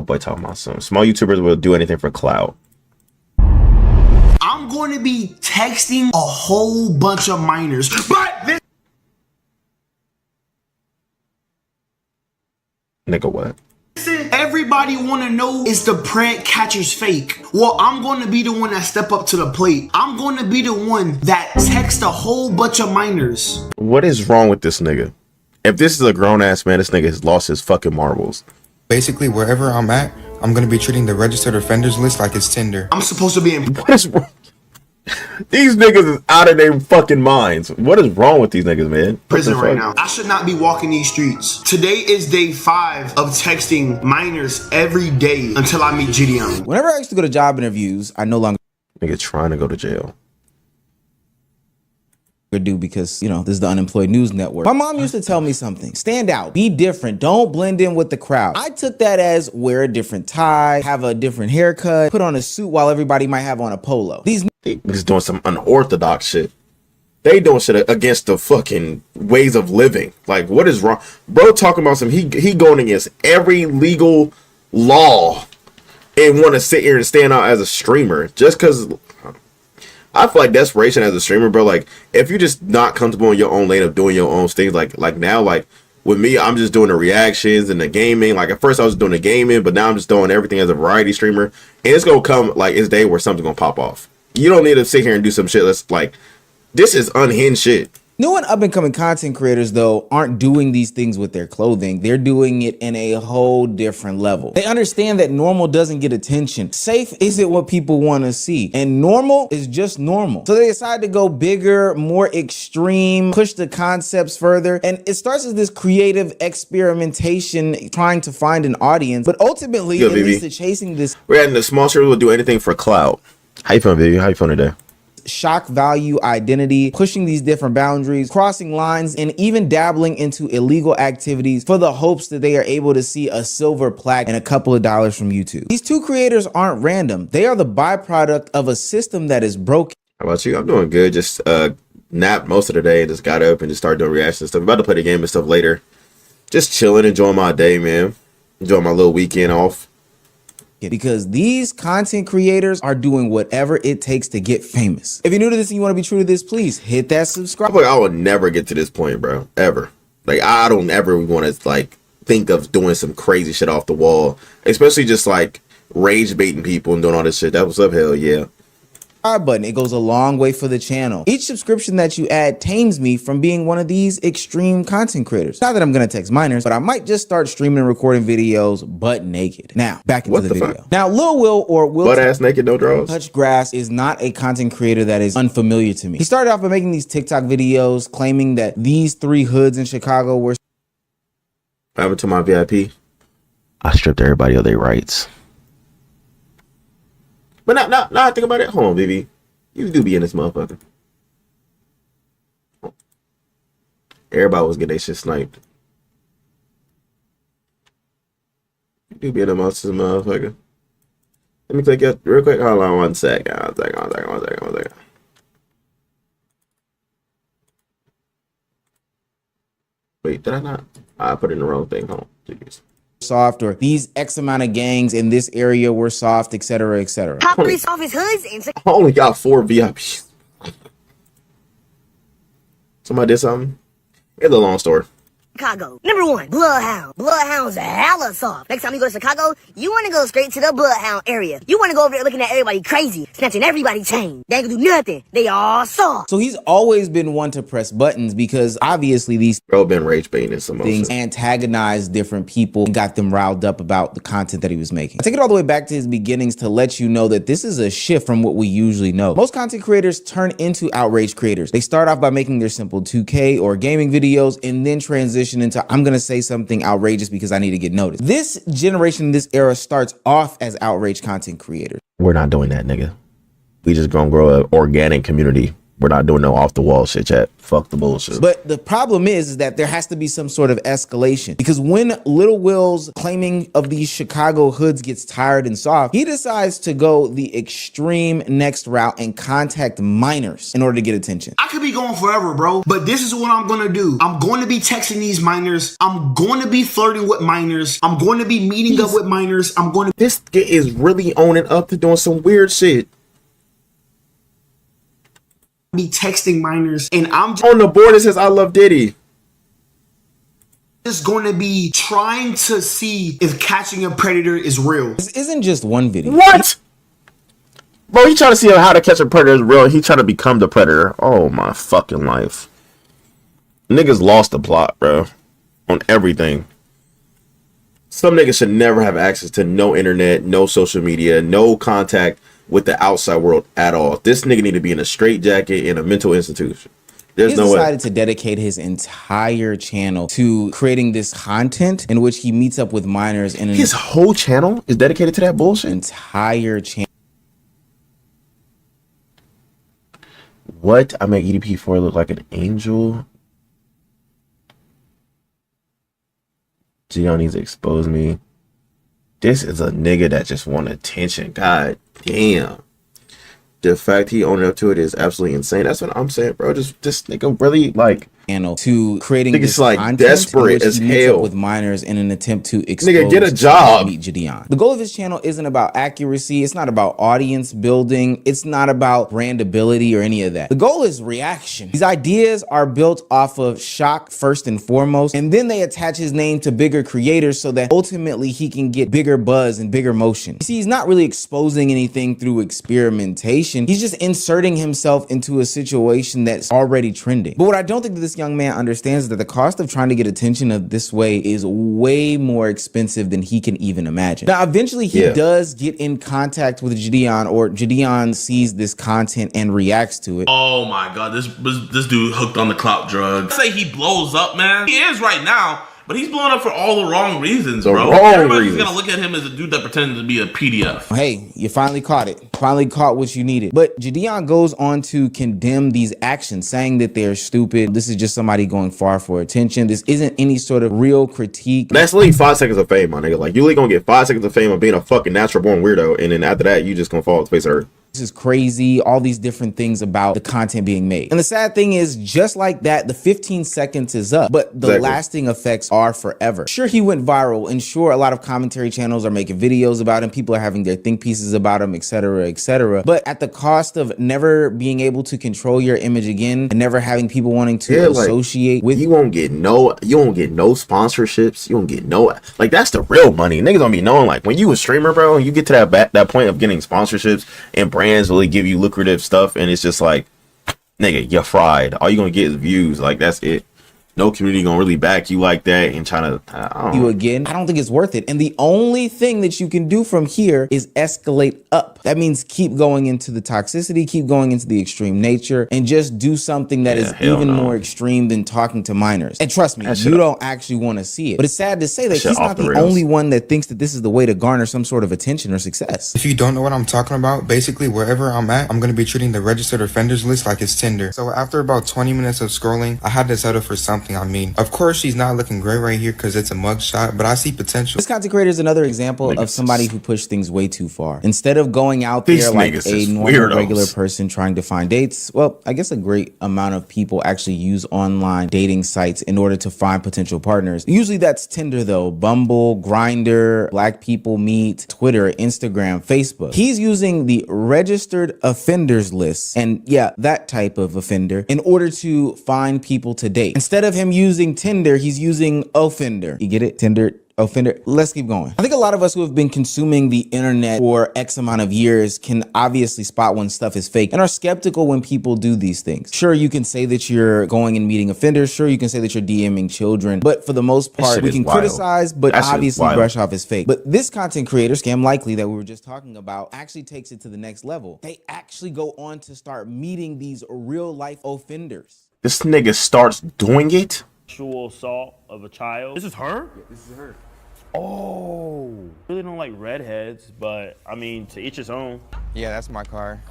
My boy talking about some small YouTubers will do anything for clout. I'm going to be texting a whole bunch of minors, but this Nigga, what? everybody want to know is the prank catcher's fake. Well, I'm going to be the one that step up to the plate. I'm going to be the one that text a whole bunch of minors. What is wrong with this nigga? If this is a grown-ass man, this nigga has lost his fucking marbles. Basically, wherever I'm at, I'm going to be treating the registered offenders list like it's Tinder. I'm supposed to be in... What is wrong? These niggas is out of their fucking minds. What is wrong with these niggas, man? Prison right now. I should not be walking these streets. Today is day 5 of texting minors every day until I meet Gideon. Whenever I used to go to job interviews, I no longer Nigga trying to go to jail. do because, you know, this is the Unemployed News Network. My mom used to tell me something: stand out, be different, don't blend in with the crowd. I took that as wear a different tie, have a different haircut, put on a suit while everybody might have on a polo. These niggas doing some unorthodox shit. They doing shit against the fucking ways of living. Like, what is wrong? Bro talking about some, he going against every legal law and want to sit here and stand out as a streamer just because. I feel like desperation as a streamer, bro. Like, if you're just not comfortable in your own lane of doing your own things, like now, like with me, I'm just doing the reactions and the gaming. Like, at first I was doing the gaming, but now I'm just doing everything as a variety streamer. And it's gonna come like it's day where something's gonna pop off. You don't need to sit here and do some shit that's like, this is unhinged shit. new and up and coming content creators, though, aren't doing these things with their clothing. They're doing it in a whole different level. They understand that normal doesn't get attention. Safe isn't what people want to see, and normal is just normal. So they decide to go bigger, more extreme, push the concepts further, and it starts as this creative experimentation, trying to find an audience, but ultimately it leads to chasing this. We're adding the small shirts will do anything for clout. How you feeling, baby? How you feeling today? Shock value identity, pushing these different boundaries, crossing lines, and even dabbling into illegal activities for the hopes that they are able to see a silver plaque and a couple of dollars from YouTube. These two creators aren't random. They are the byproduct of a system that is broken. How about you? I'm doing good. Just napped most of the day and just got up and just started doing reaction stuff. About to play the game and stuff later. Just chilling, enjoying my day, man. Enjoying my little weekend off. Because these content creators are doing whatever it takes to get famous. If you're new to this and you want to be true to this, please hit that subscribe. I would never get to this point, bro. Ever. Like, I don't ever want to, like, think of doing some crazy shit off the wall. Especially just, like, rage baiting people and doing all this shit. That was up, hell yeah. Button. It goes a long way for the channel. Each subscription that you add tames me from being one of these extreme content creators. Not that I'm gonna text minors, but I might just start streaming and recording videos butt naked. Now, back into the video. Now, Lil Will, or Will butt ass naked, no draws. Touch Grass, is not a content creator that is unfamiliar to me. He started off by making these TikTok videos claiming that these 3 hoods in Chicago were. What happened to my VIP? I stripped everybody of their rights. But now I think about it. Hold on, baby. You do be in this motherfucker. Everybody was getting their shit sniped. You do be in the motherfucker. Let me click it real quick. Hold on one second. One second. Wait, did I not? I put in the wrong thing. Hold on. Jeez. Soft, or these X amount of gangs in this area were soft, etc., etc. Top 3 softest hoods in I only got 4 VIPs. Somebody did something? It's a long story. Chicago. Number 1, Bloodhound. Bloodhound's hella soft. Next time you go to Chicago, you want to go straight to the Bloodhound area. You want to go over there looking at everybody crazy, snatching everybody's chain. They ain't gonna do nothing. They all soft. So he's always been one to press buttons because obviously these bro been rage baiting some things antagonized different people and got them riled up about the content that he was making. I take it all the way back to his beginnings to let you know that this is a shift from what we usually know. Most content creators turn into outrage creators. They start off by making their simple 2K or gaming videos and then transition into, I'm gonna say something outrageous because I need to get noticed. This generation, this era starts off as outrage content creators. We're not doing that, nigga. We just gonna grow an organic community We're not doing no off the wall shit, chat. Fuck the bullshit. But the problem is that there has to be some sort of escalation, because when Lil Will's claiming of these Chicago hoods gets tired and soft, he decides to go the extreme next route and contact minors in order to get attention. I could be going forever, bro, but this is what I'm gonna do. I'm going to be texting these minors. I'm going to be flirting with minors. I'm going to be meeting up with minors. This is really owning up to doing some weird shit. Be texting minors, and I'm On the board it says I love Diddy. just going to be trying to see if catching a predator is real. This isn't just one video. What? Bro, he trying to see how to catch a predator is real. He trying to become the predator. Oh my fucking life. Niggas lost the plot, bro. On everything. Some niggas should never have access to no internet, no social media, no contact with the outside world at all. This nigga need to be in a straitjacket in a mental institution. There's no way. He decided to dedicate his entire channel to creating this content in which he meets up with minors, and His whole channel is dedicated to that bullshit? entire channel. What? I make EDP4 look like an angel? Gio needs to expose me. This is a nigga that just want attention. God damn. The fact he owned up to it is absolutely insane. That's what I'm saying, bro. Just this nigga really like To creating nigga's this like content desperate in which as he meets up hell with minors in an attempt to expose Nigga, get a job. Meet Gideon. The goal of his channel isn't about accuracy. It's not about audience building. It's not about brandability or any of that. The goal is reaction. These ideas are built off of shock first and foremost, and then they attach his name to bigger creators so that ultimately he can get bigger buzz and bigger motion. You see, he's not really exposing anything through experimentation. He's just inserting himself into a situation that's already trending. But what I don't think that this young man understands is that the cost of trying to get attention of this way is way more expensive than he can even imagine. Now, eventually he does get in contact with Gideon, or Gideon sees this content and reacts to it. Oh my god, this dude hooked on the clout drug. Say he blows up, man. He is right now, but he's blowing up for all the wrong reasons, bro. Everybody's gonna look at him as a dude that pretended to be a PDF. Hey, you finally caught it. Finally caught what you needed. But Gideon goes on to condemn these actions, saying that they're stupid. This is just somebody going far for attention. This isn't any sort of real critique. That's literally 5 seconds of fame, my nigga. Like, you really gonna get 5 seconds of fame of being a fucking natural born weirdo, and then after that, you just gonna fall off the face of earth. This is crazy, all these different things about the content being made. And the sad thing is, just like that, the 15 seconds is up, but the lasting effects are forever. Sure, he went viral, and sure, a lot of commentary channels are making videos about him, people are having their think pieces about him, etc., etc. But at the cost of never being able to control your image again, and never having people wanting to associate with you. Won't get no sponsorships. You won't get no, like, that's the real money. Niggas don't be knowing, like, when you a streamer, bro, and you get to that point of getting sponsorships and brands really give you lucrative stuff, and it's just like, nigga, you're fried. All you gonna get is views. Like, that's it. No community gonna really back you like that and trying to you again. I don't think it's worth it. And the only thing that you can do from here is escalate up. That means keep going into the toxicity, keep going into the extreme nature, and just do something that is even more extreme than talking to minors. And trust me, you don't actually want to see it. But it's sad to say that he's not the only one that thinks that this is the way to garner some sort of attention or success. If you don't know what I'm talking about, basically wherever I'm at, I'm going to be treating the registered offenders list like it's Tinder. So after about 20 minutes of scrolling, I had to settle for something. I mean, of course she's not looking great right here because it's a mugshot, but I see potential. This content creator is another example of somebody who pushed things way too far. Instead of going out there like a normal, regular person trying to find dates, well, I guess a great amount of people actually use online dating sites in order to find potential partners. Usually that's Tinder though, Bumble, Grindr, Black People Meet, Twitter, Instagram, Facebook. He's using the registered offenders list, and yeah, that type of offender, in order to find people to date. Instead of him using Tinder, he's using offender. You get it? Tinder, offender. Let's keep going. I think a lot of us who have been consuming the internet for X amount of years can obviously spot when stuff is fake and are skeptical when people do these things. Sure, you can say that you're going and meeting offenders. Sure, you can say that you're DMing children, but for the most part, we can criticize, but obviously brush off as fake. But this content creator, Scam Likely, that we were just talking about, actually takes it to the next level. They actually go on to start meeting these real life offenders. This nigga starts doing it. Sexual assault of a child. This is her? Yeah, this is her. Oh. Really don't like redheads, but I mean, to each his own. Yeah, that's my car.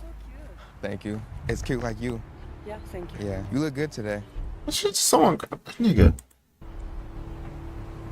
Thank you. It's cute like you. Yeah, thank you. Yeah, you look good today. Shit, someone, nigga.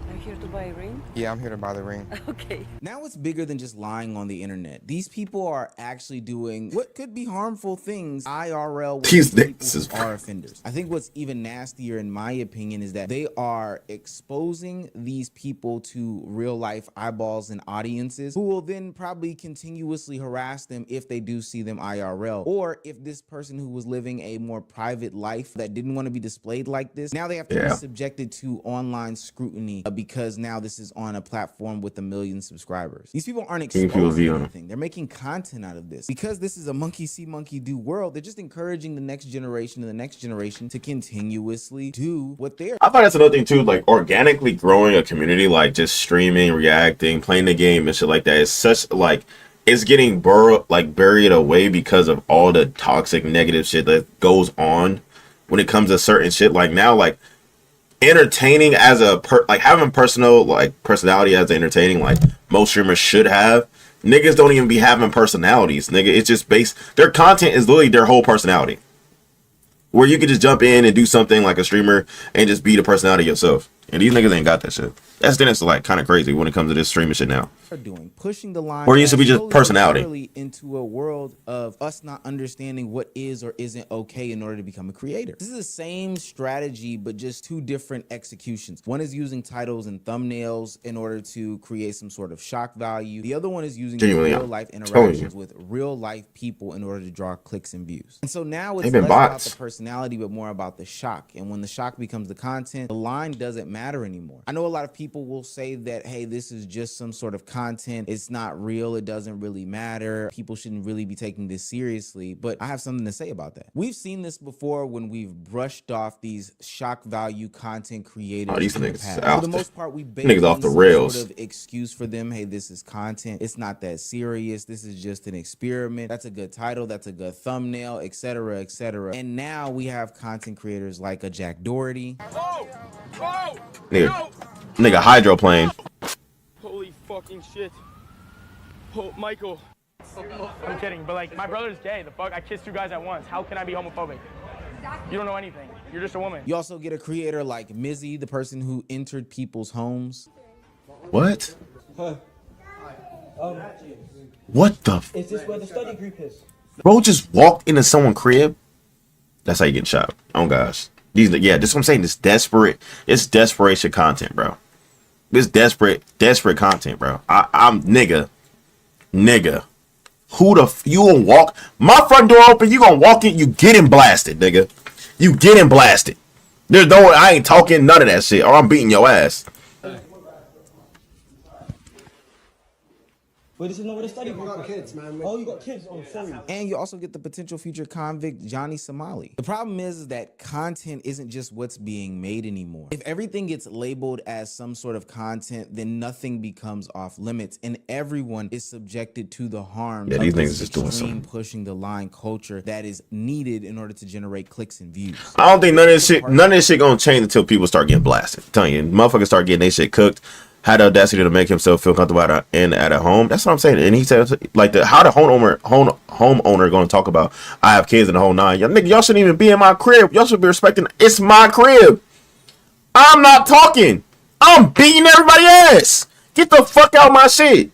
Are you here to buy a ring? Yeah, I'm here to buy the ring. Okay. Now it's bigger than just lying on the internet. These people are actually doing what could be harmful things IRL with These people niggas who are offenders. I think what's even nastier, in my opinion, is that they are exposing these people to real life eyeballs and audiences who will then probably continuously harass them if they do see them IRL. Or if this person who was living a more private life that didn't want to be displayed like this, now they have to be subjected to online scrutiny because now this is on a platform with 1 million subscribers. These people aren't exposing anything. They're making content out of this. Because this is a monkey see, monkey do world, they're just encouraging the next generation and the next generation to continuously do what they're. I find that's another thing too, like organically growing a community, like just streaming, reacting, playing the game and shit like that is such like it's getting buried away because of all the toxic negative shit that goes on when it comes to certain shit. Like now, like entertaining as a like having personal like personality as entertaining like most streamers should have. Niggas don't even be having personalities, nigga. It's just their content is literally their whole personality, where you could just jump in and do something like a streamer and just be the personality yourself. And these niggas ain't got that shit. That's like kind of crazy when it comes to this streaming shit now. Are doing pushing the line, or it used to be just personality, into a world of us not understanding what is or isn't okay in order to become a creator. This is the same strategy, but just two different executions. One is using titles and thumbnails in order to create some sort of shock value. The other one is using real life interactions with real life people in order to draw clicks and views. And so now it's less about the personality, but more about the shock. And when the shock becomes the content, the line doesn't matter anymore. I know a lot of people will say that, hey, this is just some sort of content. It's not real. It doesn't really matter. People shouldn't really be taking this seriously. But I have something to say about that. We've seen this before when we've brushed off these shock value content creators. Oh, these niggas for the most part, we niggas off the rails. Sort of excuse for them. Hey, this is content. It's not that serious. This is just an experiment. That's a good title. That's a good thumbnail, etc., etc. And now we have content creators like a Jack Doherty. Nigga hydroplane. Holy fucking shit. Oh, Michael. I'm kidding, but like, my brother's gay. The fuck? I kissed 2 guys at once. How can I be homophobic? You don't know anything. You're just a woman. You also get a creator like Mizzy, the person who entered people's homes. What? What the? Is this where the study group is? Bro just walked into someone's crib. That's how you get shot. Oh gosh. This is what I'm saying. It's desperation content, bro. This desperate content, bro. I'm nigga. Who you gonna walk? My front door open, you gonna walk in, you getting blasted, nigga. You getting blasted. I ain't talking none of that shit, or I'm beating your ass. Wait, this is not where the study group is. got kids, man. Oh, you got kids? Oh, sorry. And you also get the potential future convict Johnny Somali. The problem is that content isn't just what's being made anymore. If everything gets labeled as some sort of content, then nothing becomes off limits, and everyone is subjected to the harm of these this niggas just doing something. pushing the line culture that is needed in order to generate clicks and views. I don't think none of this shit gonna change until people start getting blasted. I'm telling you, motherfuckers start getting their shit cooked. Had the audacity to make himself feel comfortable at a home. That's what I'm saying. And he said, like, how the homeowner going to talk about, I have kids in the whole nine. Y'all shouldn't even be in my crib. Y'all should be respecting. It's my crib. I'm not talking. I'm beating everybody ass. Get the fuck out my shit.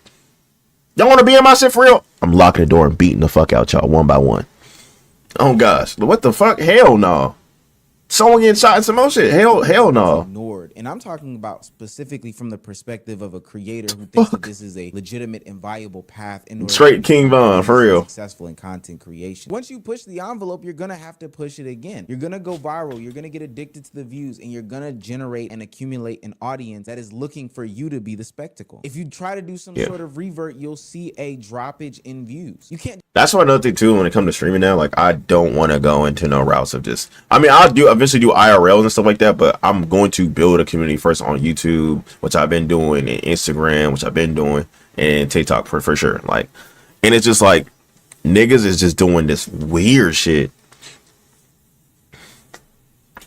Y'all want to be in my shit for real? I'm locking the door and beating the fuck out y'all one by one. Oh gosh, what the fuck? Hell no. Someone getting shot in some more shit. Hell no. Ignored. And I'm talking about specifically from the perspective of a creator who thinks that this is a legitimate and viable path in order straight King Von for real. Successful in content creation. Once you push the envelope, you're gonna have to push it again. You're gonna go viral. You're gonna get addicted to the views, and you're gonna generate and accumulate an audience that is looking for you to be the spectacle. If you try to do some sort of revert, you'll see a droppage in views. You can't. That's why another thing too when it comes to streaming now. Like I don't want to go into no routes of just. I mean, I'll eventually do IRLs and stuff like that, but I'm going to build a community first on YouTube, which I've been doing, and Instagram, which I've been doing, and TikTok for sure. Like, and it's just like niggas is just doing this weird shit.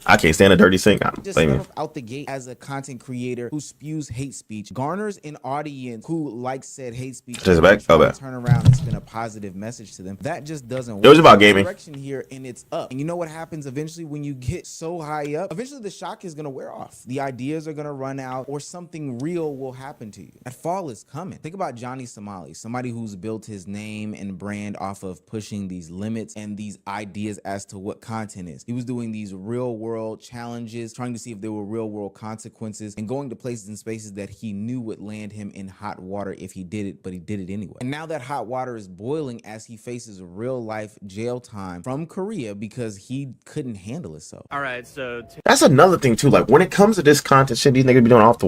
I can't stand a dirty sink. I don't Just blame start him. off out the gate as a content creator who spews hate speech, garners an audience who likes said hate speech, Just and back? try Oh, to bad. turn around and spin a positive message to them. That just doesn't work. It was about There's gaming. direction here, and it's up. And you know what happens eventually when you get so high up? Eventually the shock is gonna wear off. The ideas are gonna run out, or something real will happen to you. That fall is coming. Think about Johnny Somali, somebody who's built his name and brand off of pushing these limits and these ideas as to what content is. He was doing these real world challenges, trying to see if there were real world consequences, and going to places and spaces that he knew would land him in hot water if he did it, but he did it anyway. And now that hot water is boiling as he faces real life jail time from Korea because he couldn't handle himself. All right, so That's another thing too. Like when it comes to this content shit, these niggas be doing off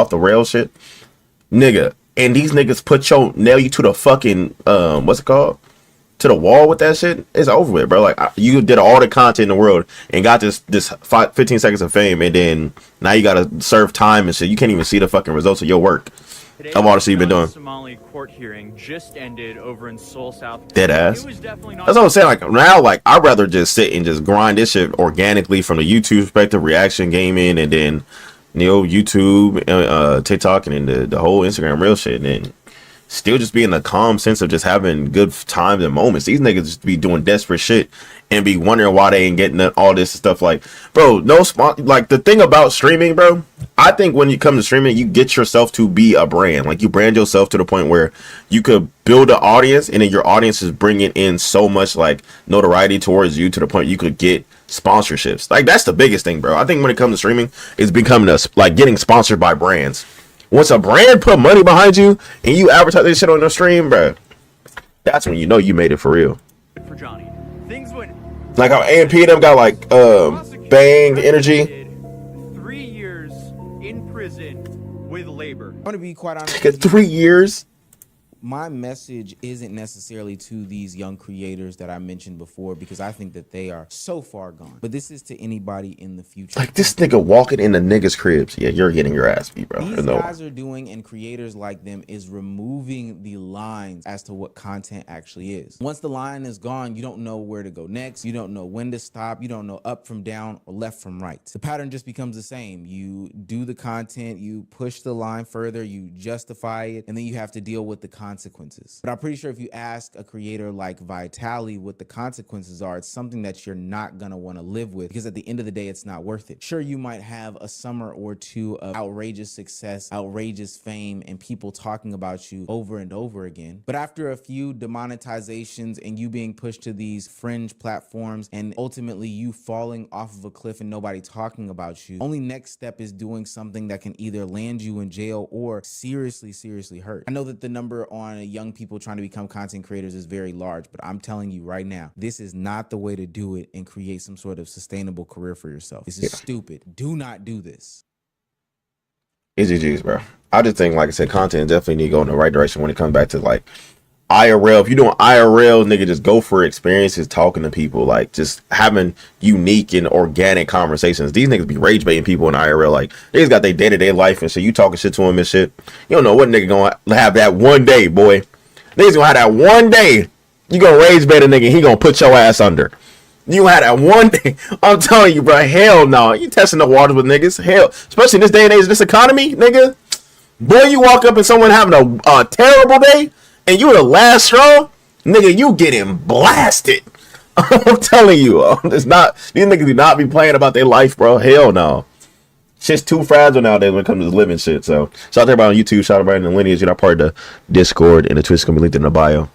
the rail shit, nigga. And these niggas nail you to the fucking what's it called? To the wall with that shit. It's over with, bro. Like you did all the content in the world and got this 15 seconds of fame, and then now you gotta serve time and shit. You can't even see the fucking results of your work. Of all the shit you've been doing. Somali court hearing just ended over in Seoul, South. Dead ass. It was definitely not. That's what I'm saying. Like now, like I'd rather just sit and just grind this shit organically from the YouTube perspective, reaction gaming, and then YouTube, TikTok, and then the whole Instagram real shit, and then still just be in the calm sense of just having good times and moments. These niggas just be doing desperate shit and be wondering why they ain't getting all this stuff. Like, bro, like the thing about streaming, bro, I think when you come to streaming, you get yourself to be a brand. Like you brand yourself to the point where you could build an audience, and then your audience is bringing in so much like notoriety towards you to the point you could get sponsorships. Like that's the biggest thing, bro. I think when it comes to streaming, it's becoming like getting sponsored by brands. Once a brand put money behind you and you advertise this shit on the stream, bro, that's when you know you made it for real. For Johnny, things went like how AMP them got like Bang Energy. 3 years in prison with labor. I'm gonna be quite honest. 3 years. My message isn't necessarily to these young creators that I mentioned before, because I think that they are so far gone. But this is to anybody in the future. Like this nigga walking in the niggas' cribs. Yeah, you're getting your ass beat, bro. These guys are doing, and creators like them is removing the lines as to what content actually is. Once the line is gone, you don't know where to go next. You don't know when to stop. You don't know up from down or left from right. The pattern just becomes the same. You do the content, you push the line further, you justify it, and then you have to deal with the consequences. But I'm pretty sure if you ask a creator like Vitali what the consequences are, it's something that you're not gonna want to live with, because at the end of the day, it's not worth it. Sure, you might have a summer or two of outrageous success, outrageous fame, and people talking about you over and over again. But after a few demonetizations and you being pushed to these fringe platforms, and ultimately you falling off of a cliff and nobody talking about you, only next step is doing something that can either land you in jail or seriously hurt. I know that the number on young people trying to become content creators is very large, but I'm telling you right now, this is not the way to do it and create some sort of sustainable career for yourself. This is stupid. Do not do this. Easy G's, bro. I just think, like I said, content definitely need to go in the right direction when it comes back to like IRL. If you're doing IRL, nigga, just go for experiences, talking to people, like just having unique and organic conversations. These niggas be rage baiting people in IRL. Like they just got their day-to-day life and shit. You talking shit to them and shit. You don't know what nigga gonna have that one day, boy. Niggas gonna have that one day. You gonna rage bait a nigga, he gonna put your ass under. You had that one day. I'm telling you, bro. Hell no. You testing the waters with niggas. Hell, especially in this day and age, this economy, nigga. Boy, you walk up and someone having a terrible day, and you the last straw, nigga. You getting blasted. I'm telling you, it's not. These niggas do not be playing about their life, bro. Hell no. Shit's too fragile nowadays when it comes to living shit. So shout out to everybody on YouTube. Shout out to everybody in the lineage. You're not part of the Discord, and the Twitch is gonna be linked in the bio.